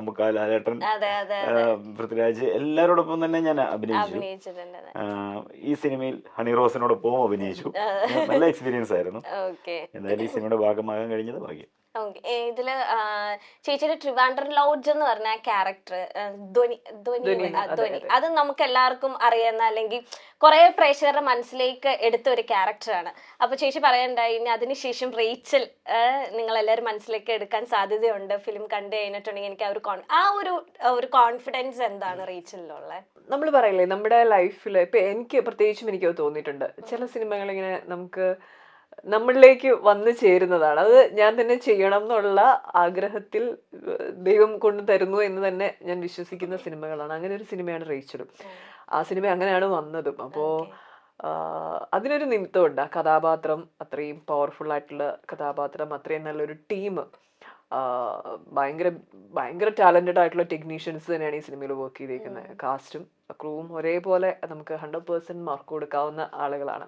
മമ്മൂക്ക, ലാലേട്ടൻ, അതെ അതെ അതെ പൃഥ്വിരാജ് എല്ലാവരോടൊപ്പം തന്നെ ഞാൻ അഭിനയിച്ചു. അഭിനയിച്ചിട്ടുണ്ട്. ഈ സിനിമയിൽ ഹണി റോസിനോടൊപ്പവും അഭിനയിച്ചു. നല്ല എക്സ്പീരിയൻസ് ആയിരുന്നു. ഓക്കെ എന്തായാലും ഈ സിനിമയുടെ ഭാഗമാകാൻ കഴിഞ്ഞത് ഭാഗ്യം. ഓക്കെ. ഇതില് ചേച്ചിയുടെ ട്രിവാൻഡ്രം ലോഡ്ജ് എന്ന് പറഞ്ഞ ക്യാരക്ടർ ധ്വനി ധ്വനി ധ്വനി അത് നമുക്ക് എല്ലാവർക്കും അറിയുന്ന, അല്ലെങ്കിൽ കുറെ പ്രേക്ഷകരുടെ മനസ്സിലേക്ക് എടുത്ത ഒരു ക്യാരക്ടറാണ്. അപ്പൊ ചേച്ചി പറയണ്ടായി ഇനി അതിനുശേഷം റേച്ചൽ നിങ്ങൾ എല്ലാവരും മനസ്സിലേക്ക് എടുക്കാൻ സാധ്യതയുണ്ട് ഫിലിം കണ്ടു കഴിഞ്ഞിട്ടുണ്ടെങ്കിൽ. എനിക്ക് ആ ഒരു കോൺഫിഡൻസ് എന്താണ് റേച്ചലിലുള്ള? നമ്മൾ പറയില്ലേ നമ്മുടെ ലൈഫിൽ ഇപ്പൊ എനിക്ക് പ്രത്യേകിച്ചും എനിക്ക് തോന്നിയിട്ടുണ്ട്, ചില സിനിമകൾ ഇങ്ങനെ നമുക്ക് നമ്മളിലേക്ക് വന്നു ചേരുന്നതാണ്. അത് ഞാൻ തന്നെ ചെയ്യണം എന്നുള്ള ആഗ്രഹത്തിൽ ദൈവം കൊണ്ട് തരുന്നു എന്ന് തന്നെ ഞാൻ വിശ്വസിക്കുന്ന സിനിമകളാണ്. അങ്ങനെ ഒരു സിനിമയാണ് റേച്ചലും. ആ സിനിമ അങ്ങനെയാണ് വന്നതും. അപ്പോൾ അതിനൊരു നിമിത്തമുണ്ട്. ആ കഥാപാത്രം അത്രയും പവർഫുൾ ആയിട്ടുള്ള കഥാപാത്രം, അത്രയും നല്ലൊരു ടീം, ഭയങ്കര ഭയങ്കര ടാലന്റഡ് ആയിട്ടുള്ള ടെക്നീഷ്യൻസ് തന്നെയാണ് ഈ സിനിമയിൽ വർക്ക് ചെയ്തിരിക്കുന്നത്. കാസ്റ്റും ക്രൂവും ഒരേപോലെ നമുക്ക് 100% മാർക്ക് കൊടുക്കാവുന്ന ആളുകളാണ്.